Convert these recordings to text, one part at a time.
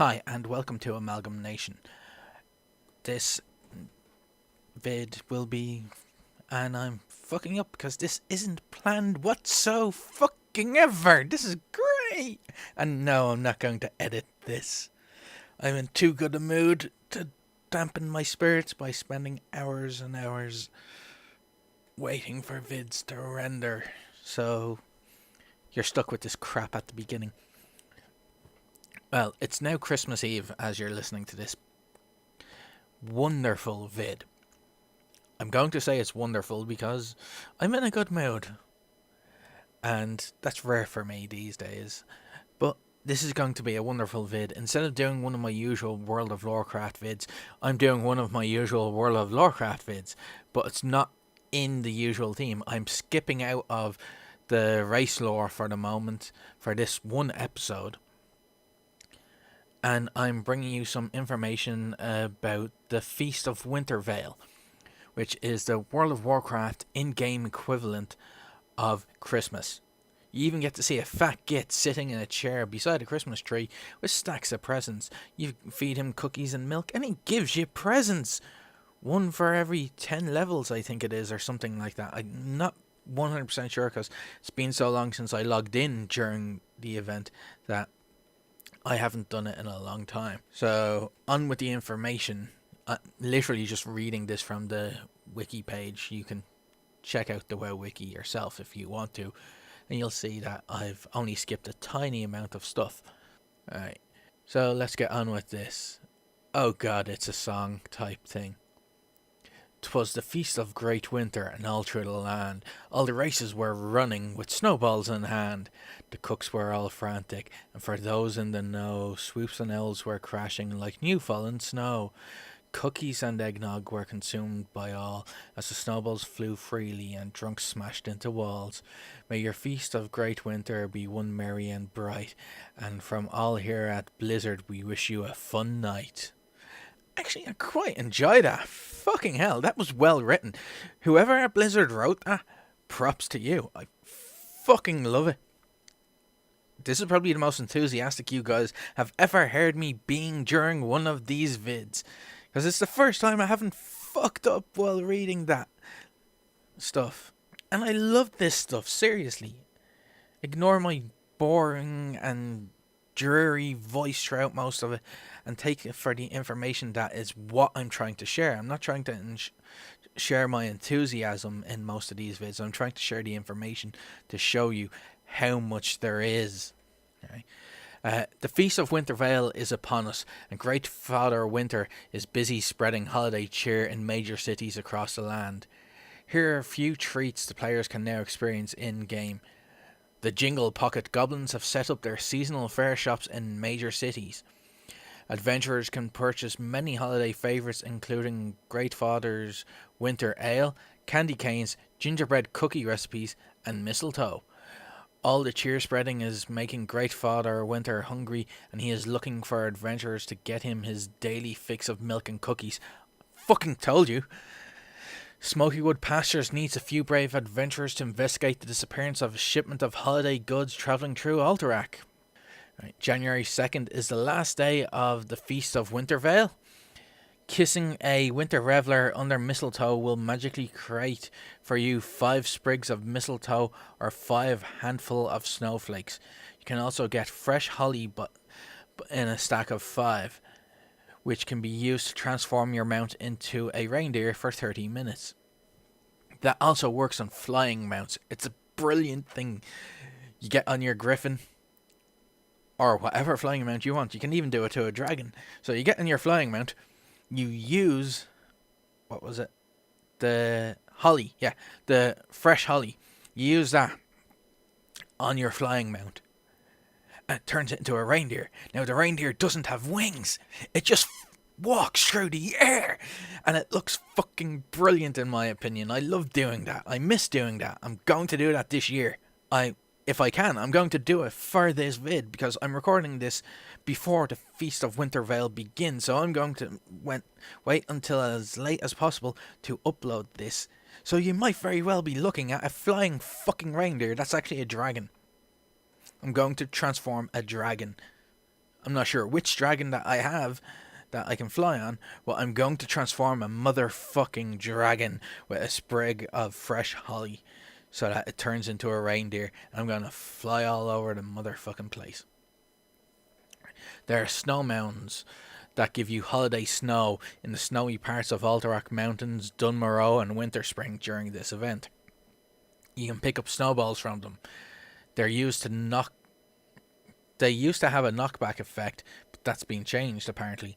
Hi and welcome to Amalgam Nation. This vid will be, and I'm fucking up because this isn't planned whatso fucking ever. This is great. And no, I'm not going to edit this. I'm in too good a mood to dampen my spirits by spending hours and hours waiting for vids to render. So you're stuck with this crap at the beginning. Well, it's now Christmas Eve as you're listening to this wonderful vid. I'm going to say it's wonderful because I'm in a good mood. And that's rare for me these days. But this is going to be a wonderful vid. Instead of doing one of my usual World of Lorecraft vids, I'm doing one of my usual World of Lorecraft vids. But it's not in the usual theme. I'm skipping out of the race lore for the moment for this one episode. And I'm bringing you some information about the Feast of Winterveil, which is the World of Warcraft in-game equivalent of Christmas. You even get to see a fat git sitting in a chair beside a Christmas tree with stacks of presents. You feed him cookies and milk and he gives you presents. One for every 10 levels, I think it is, or something like that. I'm not 100% sure because it's been so long since I logged in during the event that I haven't done it in a long time. So, on with the information. Literally just reading this from the wiki page. You can check out the WoW wiki yourself if you want to. And you'll see that I've only skipped a tiny amount of stuff. Alright, so let's get on with this. Oh god, it's a song type thing. 'Twas the feast of great winter, and all through the land all the races were running with snowballs in hand. The cooks were all frantic, and for those in the know, swoops and elves were crashing like new fallen snow. Cookies and eggnog were consumed by all, as the snowballs flew freely and drunks smashed into walls. May your feast of great winter be one merry and bright, and from all here at Blizzard we wish you a fun night. Actually, I quite enjoy that. Fucking hell, that was well written. Whoever at Blizzard wrote that, props to you. I fucking love it. This is probably the most enthusiastic you guys have ever heard me being during one of these vids. Because it's the first time I haven't fucked up while reading that stuff. And I love this stuff, seriously. Ignore my boring and dreary voice throughout most of it and take it for the information that is what I'm trying to share. I'm not trying to share my enthusiasm in most of these vids. I'm trying to share the information to show you how much there is. Okay? The Feast of Winterveil is upon us, and Great Father Winter is busy spreading holiday cheer in major cities across the land. Here are a few treats the players can now experience in-game. The Jingle Pocket Goblins have set up their seasonal fair shops in major cities. Adventurers can purchase many holiday favourites including Great Father's Winter Ale, candy canes, gingerbread cookie recipes and mistletoe. All the cheer spreading is making Great Father Winter hungry, and he is looking for adventurers to get him his daily fix of milk and cookies. Fucking told you. Smokywood Pastures needs a few brave adventurers to investigate the disappearance of a shipment of holiday goods travelling through Alterac. Right, January 2nd is the last day of the Feast of Winterveil. Kissing a winter reveller under mistletoe will magically create for you 5 sprigs of mistletoe or 5 handful of snowflakes. You can also get fresh holly but in a stack of 5, which can be used to transform your mount into a reindeer for 30 minutes. That also works on flying mounts. It's a brilliant thing. You get on your griffin, or whatever flying mount you want. You can even do it to a dragon. So you get on your flying mount, you use, what was it? The holly, yeah, the fresh holly. You use that on your flying mount, and it turns it into a reindeer. Now the reindeer doesn't have wings. It just walks through the air, and it looks fucking brilliant in my opinion. I love doing that. I miss doing that. I'm going to do that this year. If I can, I'm going to do it for this vid because I'm recording this before the Feast of Winterveil begins, so I'm going to wait until as late as possible to upload this. So you might very well be looking at a flying fucking reindeer that's actually a dragon. I'm going to transform a dragon I'm not sure which dragon that I have that I can fly on, but I'm going to transform a motherfucking dragon with a sprig of fresh holly so that it turns into a reindeer. I'm going to fly all over the motherfucking place. There are snow mountains that give you holiday snow in the snowy parts of Alterac Mountains, Dunmorrow, and Winterspring during this event. You can pick up snowballs from them. They're used to knock. They used to have a knockback effect, but that's been changed apparently.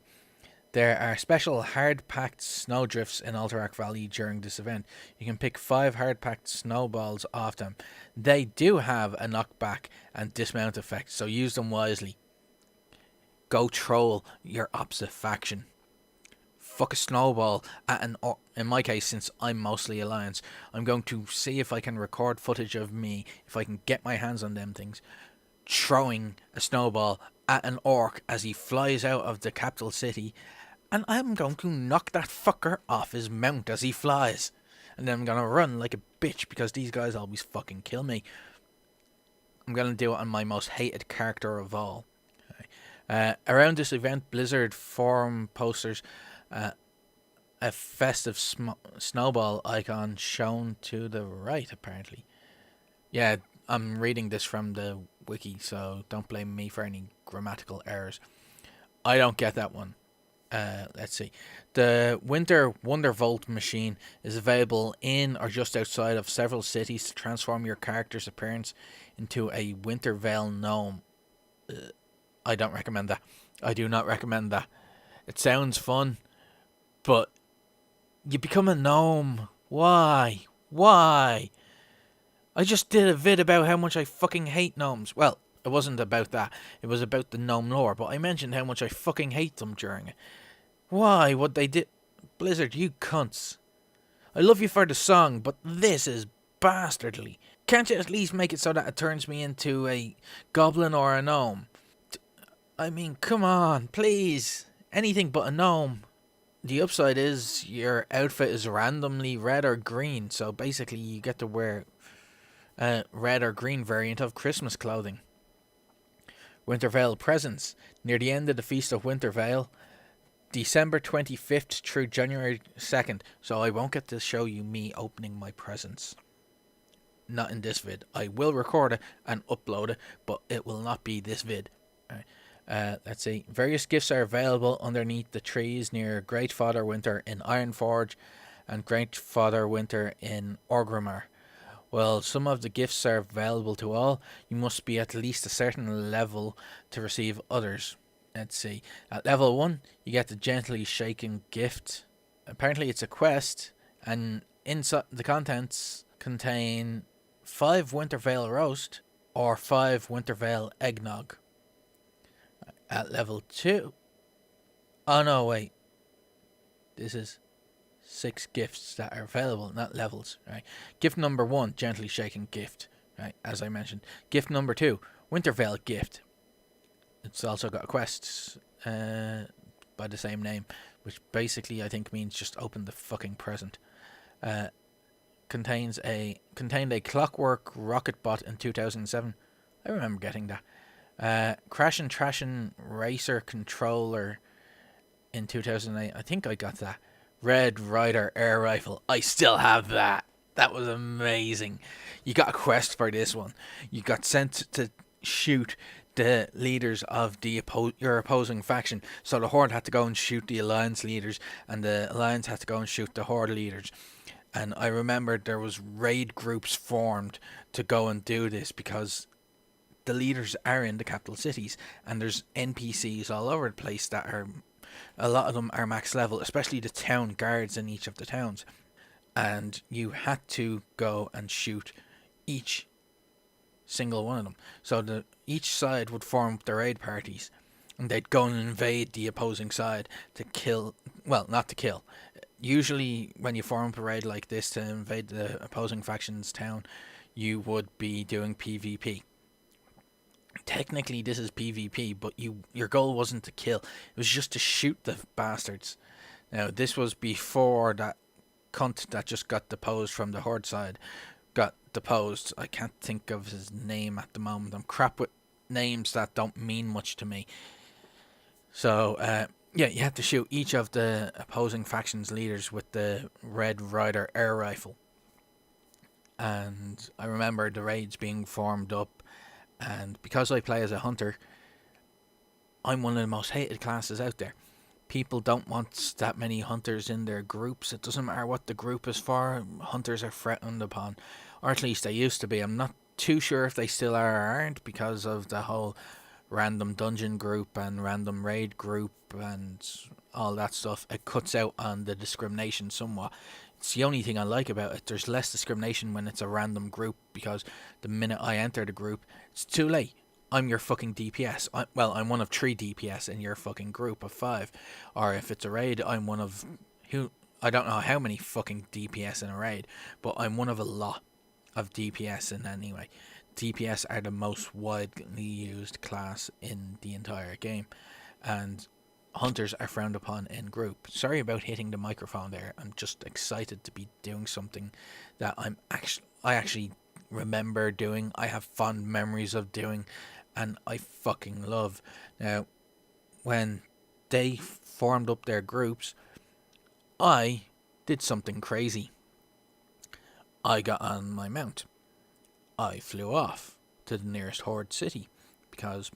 There are special hard-packed snowdrifts in Alterac Valley during this event. You can pick 5 hard-packed snowballs off them. They do have a knockback and dismount effect, so use them wisely. Go troll your opposite faction. Fuck a snowball at an... In my case, since I'm mostly Alliance, I'm going to see if I can record footage of me, if I can get my hands on them things, throwing a snowball at an orc as he flies out of the capital city, and I'm going to knock that fucker off his mount as he flies. And then I'm going to run like a bitch because these guys always fucking kill me. I'm going to do it on my most hated character of all. Around this event, Blizzard forum posters a festive snowball icon shown to the right, apparently. Yeah, I'm reading this from the wiki, so don't blame me for any grammatical errors. I don't get that one. Let's see. The Winter Wondervolt machine is available in or just outside of several cities to transform your character's appearance into a Winterveil gnome. I don't recommend that. I do not recommend that. It sounds fun, but you become a gnome. Why? Why? I just did a vid about how much I fucking hate gnomes. Well, it wasn't about that. It was about the gnome lore, but I mentioned how much I fucking hate them during it. Why? What they did... Blizzard, you cunts. I love you for the song, but this is bastardly. Can't you at least make it so that it turns me into a goblin or a gnome? I mean, come on, please. Anything but a gnome. The upside is your outfit is randomly red or green, so basically you get to wear a red or green variant of Christmas clothing. Winterveil presents. Near the end of the Feast of Winterveil, December 25th through January 2nd, so I won't get to show you me opening my presents. Not in this vid. I will record it and upload it, but it will not be this vid. Let's see. Various gifts are available underneath the trees near Great Father Winter in Ironforge and Great Father Winter in Orgrimmar. While some of the gifts are available to all, you must be at least a certain level to receive others. Let's see. At level 1, you get the Gently Shaken gift. Apparently it's a quest, and inside the contents contain 5 Winterveil roast or 5 Winterveil eggnog. At level 2... Oh no, wait. This is 6 gifts that are available, not levels, right? Gift number 1, Gently Shaken gift, right? As I mentioned. Gift number 2, Winterveil gift. It's also got a quest by the same name, which basically I think means just open the fucking present. Contained a clockwork rocket bot in 2007. I remember getting that. Crash and Trashin' Racer controller in 2008. I think I got that. Red Rider air rifle. I still have that. That was amazing. You got a quest for this one. You got sent to shoot the leaders of your opposing faction. So the Horde had to go and shoot the Alliance leaders, and the Alliance had to go and shoot the Horde leaders. And I remember there was raid groups formed to go and do this because the leaders are in the capital cities, and there's NPCs all over the place that are... A lot of them are max level, especially the town guards in each of the towns. And you had to go and shoot each single one of them. So each side would form the raid parties, and they'd go and invade the opposing side to kill... Well, not to kill. Usually when you form up a raid like this to invade the opposing faction's town, you would be doing PvP. Technically this is PvP, but your goal wasn't to kill. It was just to shoot the bastards. Now, this was before that cunt that just got deposed from the Horde side got deposed. I can't think of his name at the moment. I'm crap with names that don't mean much to me. So, yeah, you have to shoot each of the opposing factions leaders with the Red Rider air rifle. And I remember the raids being formed up, and because I play as a hunter, I'm one of the most hated classes out there. People don't want that many hunters in their groups. It doesn't matter what the group is for, hunters are frowned upon. Or at least they used to be. I'm not too sure if they still are or aren't because of the whole random dungeon group and random raid group and all that stuff. It cuts out on the discrimination somewhat. It's the only thing I like about it. There's less discrimination when it's a random group, because the minute I enter the group, it's too late. I'm your fucking DPS. I'm one of 3 DPS in your fucking group of 5. Or if it's a raid, I'm one of who I don't know how many fucking DPS in a raid, but I'm one of a lot of DPS in anyway. DPS are the most widely used class in the entire game, and hunters are frowned upon in group. Sorry about hitting the microphone there. I'm just excited to be doing something that I actually remember doing. I have fond memories of doing, and I fucking love. Now, when they formed up their groups, I did something crazy. I got on my mount. I flew off to the nearest horde city, because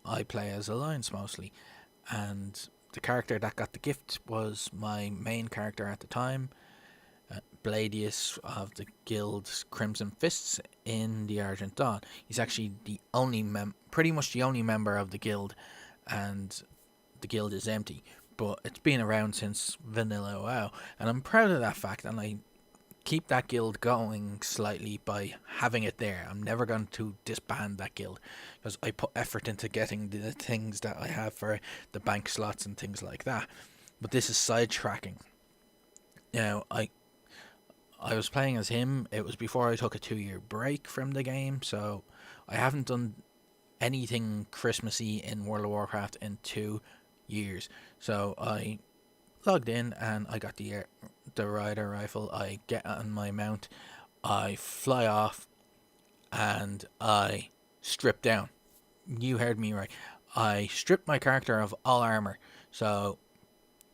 I play as Alliance mostly, and the character that got the gift was my main character at the time, Bladius of the guild Crimson Fists in the Argent Dawn. He's actually the only pretty much the only member of the guild, and the guild is empty, but it's been around since Vanilla WoW, and I'm proud of that fact, and I keep that guild going slightly by having it there. I'm never going to disband that guild, because I put effort into getting the things that I have for the bank slots and things like that. But this is sidetracking. Now, I was playing as him. It was before I took a 2-year break from the game, so I haven't done anything Christmassy in World of Warcraft in 2 years. So I logged in and I got the rider rifle. I get on my mount, I fly off, and I strip down. You heard me right. I strip my character of all armor, so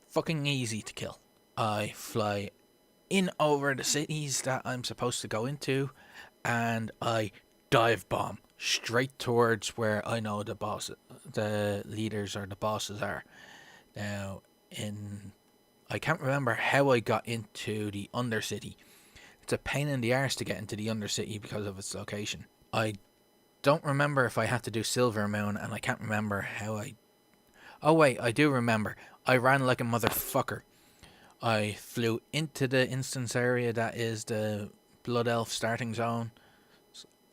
fucking easy to kill. I fly in over the cities that I'm supposed to go into, and I dive bomb straight towards where I know the leaders or the bosses are. Now, I can't remember how I got into the Undercity. It's a pain in the arse to get into the Undercity because of its location. I don't remember if I had to do Silver Moon, and I can't remember how I... Oh wait, I do remember. I ran like a motherfucker. I flew into the instance area that is the Blood Elf starting zone,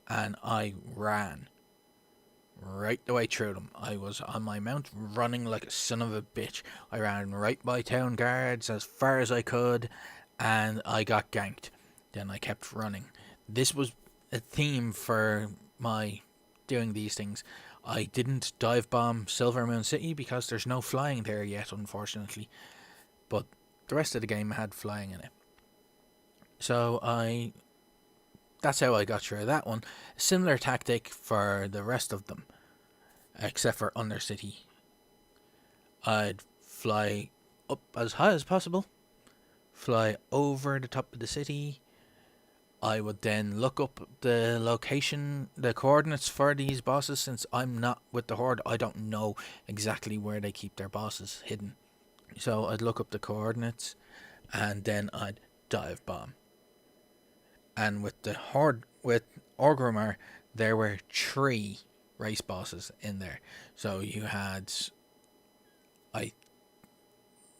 and I ran right the way through them. I was on my mount running like a son of a bitch. I ran right by town guards as far as I could, and I got ganked. Then I kept running. This was a theme for my doing these things. I didn't dive bomb Silver Moon City because there's no flying there yet, unfortunately. But the rest of the game had flying in it. So that's how I got through that one. A similar tactic for the rest of them, except for Undercity. I'd fly up as high as possible, fly over the top of the city. I would then look up the location, the coordinates for these bosses. Since I'm not with the Horde, I don't know exactly where they keep their bosses hidden. So I'd look up the coordinates, and then I'd dive bomb. And with the Horde, with Orgrimmar, there were 3 race bosses in there. So you had, I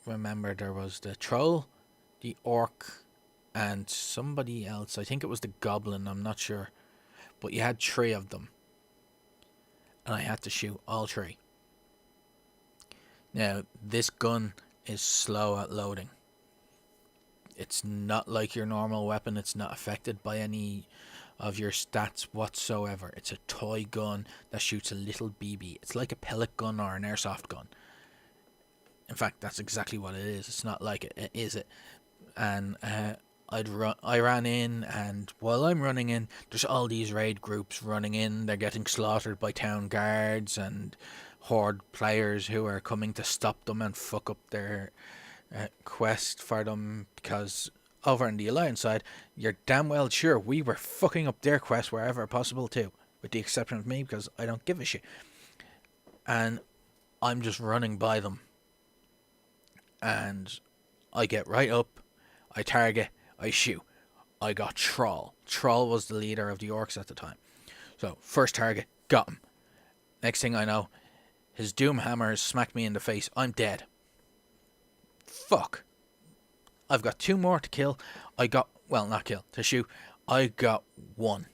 remember there was the Troll, the Orc, and somebody else. I think it was the Goblin, I'm not sure. But you had 3 of them. And I had to shoot all 3. Now, this gun is slow at loading. It's not like your normal weapon. It's not affected by any of your stats whatsoever. It's a toy gun that shoots a little BB. It's like a pellet gun or an airsoft gun. In fact, that's exactly what it is. It's not like it. It is it. And I ran in, and while I'm running in, there's all these raid groups running in. They're getting slaughtered by town guards and horde players who are coming to stop them and fuck up their quest for them, because over on the Alliance side, you're damn well sure we were fucking up their quest wherever possible too, with the exception of me, because I don't give a shit. And I'm just running by them. And I get right up, I target, I shoot. I got Troll. Troll was the leader of the orcs at the time. So, first target, got him. Next thing I know, his doom hammer smacked me in the face. I'm dead. Fuck. I've got 2 more to kill. Not kill, to shoot. I got 1.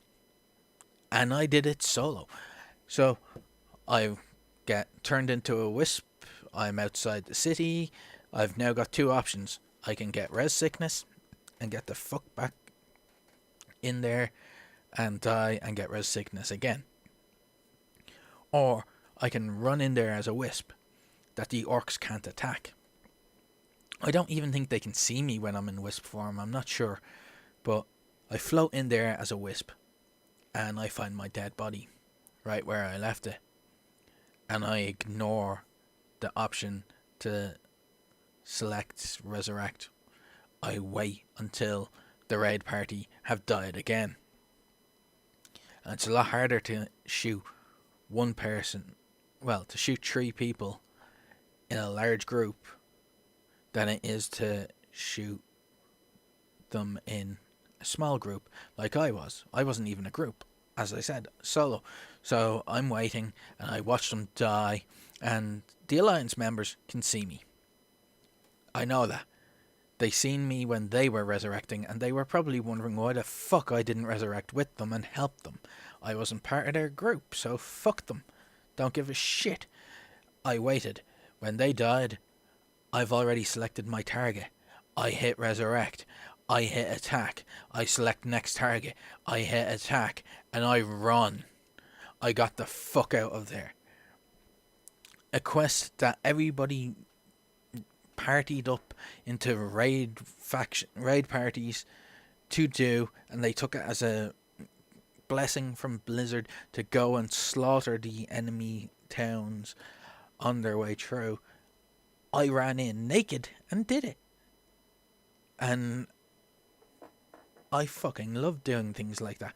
And I did it solo. So, I get turned into a wisp. I'm outside the city. I've now got 2 options. I can get res sickness and get the fuck back in there and die and get res sickness again. Or I can run in there as a wisp that the orcs can't attack. I don't even think they can see me when I'm in wisp form, I'm not sure. But I float in there as a wisp and I find my dead body right where I left it. And I ignore the option to select resurrect. I wait until the raid party have died again. And it's a lot harder to shoot one person, to shoot 3 people in a large group than it is to shoot them in a small group like I was. I wasn't even a group, as I said, solo. So I'm waiting and I watch them die, and the Alliance members can see me. I know that. They seen me when they were resurrecting, and they were probably wondering why the fuck I didn't resurrect with them and help them. I wasn't part of their group, so fuck them. Don't give a shit. I waited. When they died, I've already selected my target. I hit resurrect. I hit attack. I select next target. I hit attack. And I run. I got the fuck out of there. A quest that everybody partied up into raid parties to do, and they took it as a blessing from Blizzard to go and slaughter the enemy towns on their way through. I ran in naked and did it. And I fucking love doing things like that.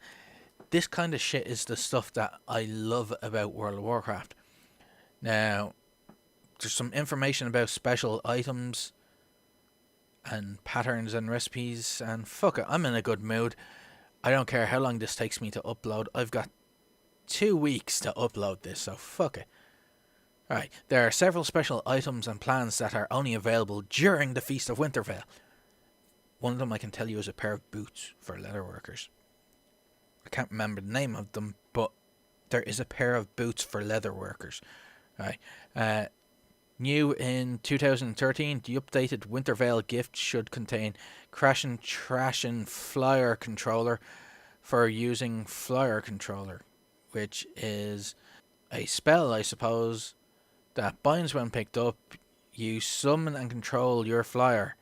This kind of shit is the stuff that I love about World of Warcraft. Now, there's some information about special items and patterns and recipes, and fuck it, I'm in a good mood. I don't care how long this takes me to upload. I've got 2 weeks to upload this, so fuck it. Alright, there are several special items and plans that are only available during the Feast of Winterveil. One of them I can tell you is a pair of boots for leatherworkers. I can't remember the name of them, but there is a pair of boots for leatherworkers. Right. New in 2013, the updated Winterveil gift should contain Crashin' Trashin' Flyer Controller for using Flyer Controller, which is a spell, I suppose, that binds when picked up. You summon and control your flyer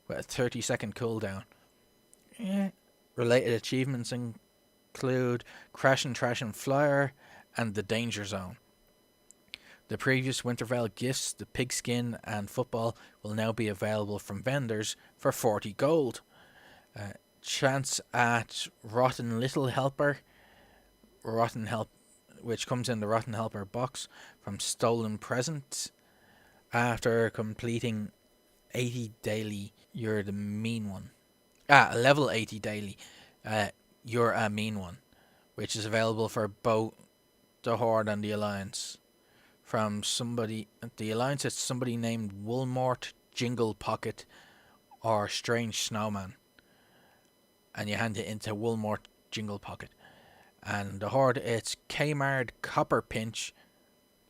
with a 30-second cooldown. Related achievements include Crashin' Trashin' Flyer and the Danger Zone. The previous Winterveil gifts, the pigskin and football, will now be available from vendors for 40 gold. Chance at Rotten Little Helper, which comes in the Rotten Helper box from Stolen Presents. After completing 80 daily, you're the mean one. Level 80 daily, you're a mean one, which is available for both the Horde and the Alliance. From somebody at the Alliance, it's somebody named Woolmort, Jingle Pocket, or Strange Snowman. And you hand it into Woolmort, Jingle Pocket. And the Horde, it's Kmart, Copper Pinch,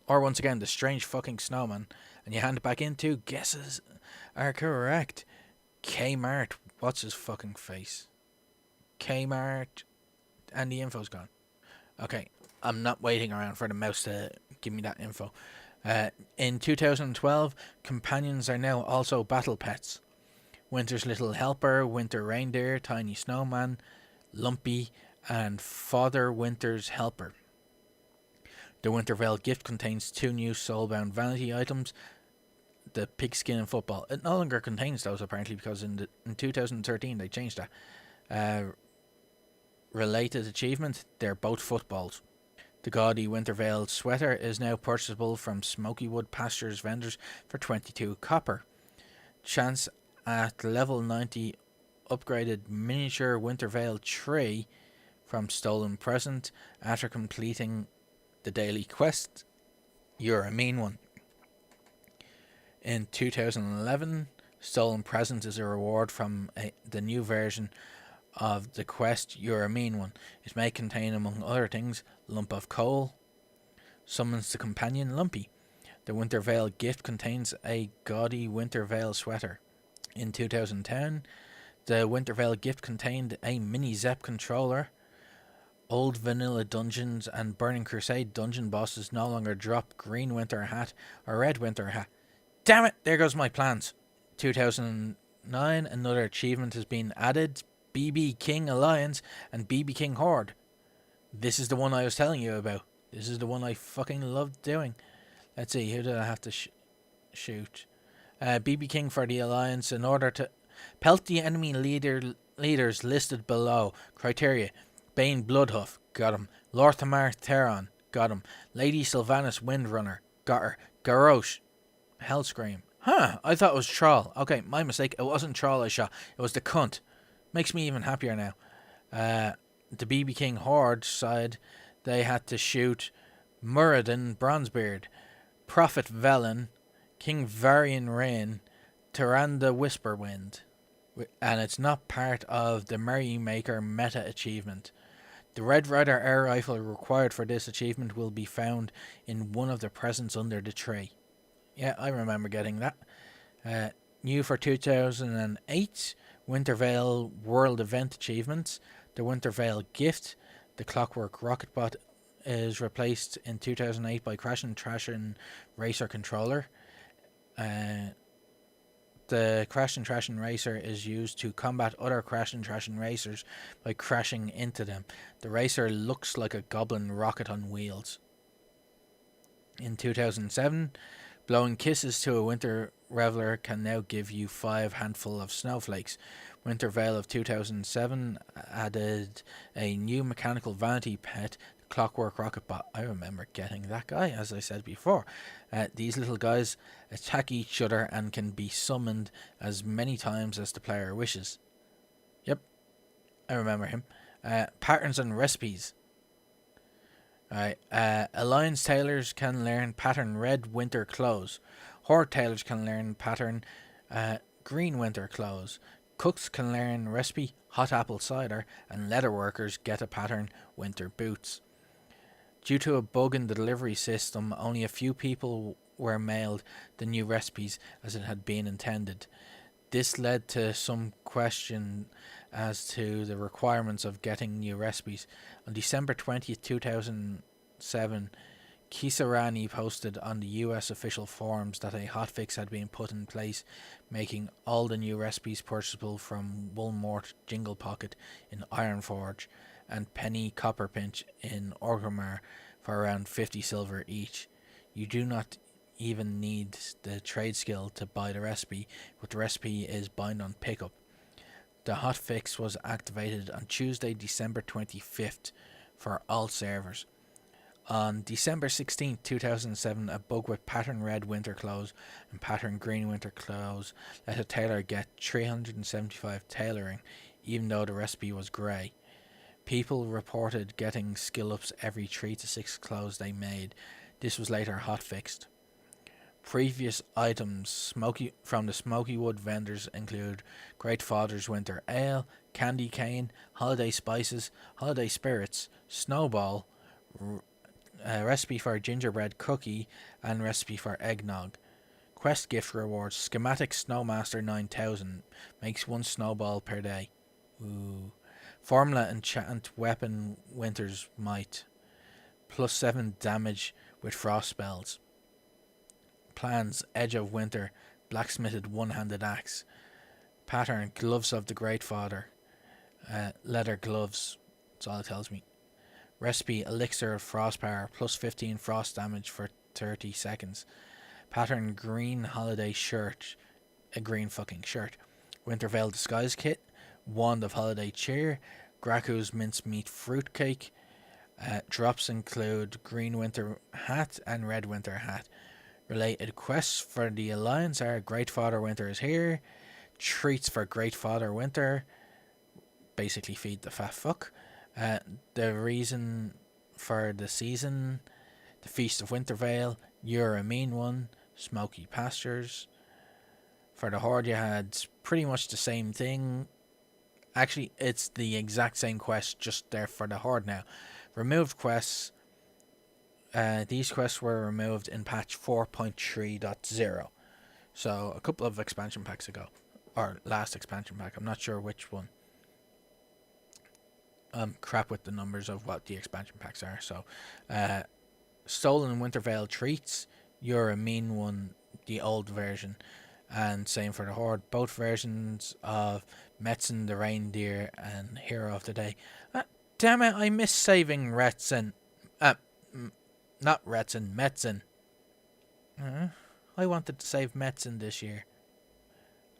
or once again, the Strange fucking Snowman. And you hand it back into, guesses are correct, Kmart, what's his fucking face? Kmart, and the info's gone. Okay, I'm not waiting around for the mouse to give me that info. In 2012, companions are now also battle pets. Winter's Little Helper, Winter Reindeer, Tiny Snowman, Lumpy, and Father Winter's Helper. The Winterveil gift contains 2 new soulbound vanity items, the pigskin and football. It no longer contains those apparently because in 2013 they changed that. Related achievement, they're both footballs. The gaudy Winterveil sweater is now purchasable from Smokywood Pastures vendors for 22 copper. Chance at level 90 upgraded miniature Winterveil tree from Stolen Present after completing the daily quest. You're a mean one. In 2011, Stolen Present is a reward from the new version of the quest You're a Mean One. It may contain, among other things, lump of coal, summons the companion Lumpy. The Winterveil gift contains a gaudy Winterveil sweater. In 2010, the Winterveil gift contained a mini Zep controller. Old Vanilla Dungeons and Burning Crusade dungeon bosses no longer drop green winter hat or red winter hat. Damn it, there goes my plans. 2009, another achievement has been added, BB King Alliance and BB King Horde. This is the one I was telling you about. This is the one I fucking loved doing. Let's see, who did I have to shoot? BB King for the Alliance in order to pelt the enemy leaders listed below. Criteria: Bane Bloodhoof, got him. Lorthamar Theron, got him. Lady Sylvanas Windrunner, got her. Garrosh, Hellscream. Huh, I thought it was Troll. Okay, my mistake. It wasn't Troll I shot. It was the cunt. Makes me even happier now. The BB King Horde side, they had to shoot Muradin Bronzebeard, Prophet Velen, King Varian Rain, Tyrande Whisperwind. And it's not part of the Merrymaker meta achievement. The Red Rider air rifle required for this achievement will be found in one of the presents under the tree. Yeah, I remember getting that. New for 2008, Winterveil World Event Achievements. The Winterveil Gift, the Clockwork Rocketbot, is replaced in 2008 by Crash and Trashin Racer Controller. The Crash and Trashin Racer is used to combat other Crash and Trashin Racers by crashing into them. The racer looks like a goblin rocket on wheels. In 2007, blowing kisses to a winter reveler can now give you 5 handful of snowflakes. Winterveil of 2007 added a new mechanical vanity pet, Clockwork Rocketbot. I remember getting that guy, as I said before. These little guys attack each other and can be summoned as many times as the player wishes. Yep, I remember him. Patterns and recipes. Alright, Alliance tailors can learn pattern red winter clothes. Horde tailors can learn pattern green winter clothes. Cooks can learn recipe hot apple cider, and leatherworkers get a pattern winter boots. Due to a bug in the delivery system, only a few people were mailed the new recipes as it had been intended. This led to some question as to the requirements of getting new recipes. On December 20th, 2007, Kisarani posted on the US official forums that a hotfix had been put in place, making all the new recipes purchasable from Woolmort Jingle Pocket in Ironforge and Penny Copperpinch in Orgrimmar for around 50 silver each. You do not even need the trade skill to buy the recipe, but the recipe is bind on pickup. The hotfix was activated on Tuesday, December 25th for all servers. On December 16, 2007, a bug with pattern red winter clothes and pattern green winter clothes let a tailor get 375 tailoring, even though the recipe was grey. People reported getting skill ups every 3 to 6 clothes they made. This was later hotfixed. Previous items from the Smokywood vendors include Great Father's Winter Ale, Candy Cane, Holiday Spices, Holiday Spirits, Snowball, recipe for gingerbread cookie, and recipe for eggnog. Quest gift rewards: Schematic Snowmaster 9000 makes 1 snowball per day. Ooh. Formula Enchant Weapon Winter's Might, plus 7 damage with frost spells. Plans: Edge of Winter Blacksmithed One-Handed Axe. Pattern: Gloves of the Great Father. Leather gloves. That's all it tells me. Recipe Elixir of Frost Power, plus 15 frost damage for 30 seconds. Pattern Green Holiday Shirt, a green fucking shirt. Winterveil Disguise Kit, Wand of Holiday Cheer, Graku's Mincemeat Fruitcake. Drops include Green Winter Hat and Red Winter Hat. Related quests for the Alliance are Great Father Winter is here, Treats for Great Father Winter, basically feed the fat fuck. The reason for the season, the Feast of Winterveil, You're a Mean One, Smoky Pastures. For the Horde you had pretty much the same thing. Actually, it's the exact same quest, just there for the Horde now. Removed quests. These quests were removed in patch 4.3.0. So, a couple of expansion packs ago. Or last expansion pack, I'm not sure which one. Crap with the numbers of what the expansion packs are. So, Stolen Winterveil Treats. You're a Mean One, the old version. And same for the Horde. Both versions of Metzen the Reindeer and Hero of the Day. Damn it, I missed saving Retzen. Not Retzen, Metzen. I wanted to save Metzen this year.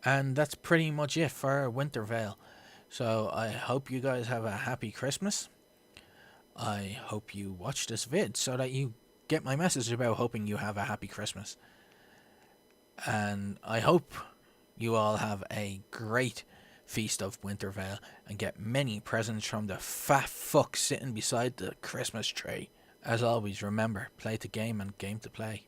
And that's pretty much it for Winterveil. So I hope you guys have a happy Christmas. I hope you watch this vid so that you get my message about hoping you have a happy Christmas. And I hope you all have a great Feast of Winterveil and get many presents from the fat fuck sitting beside the Christmas tree. As always, remember, play to game and game to play.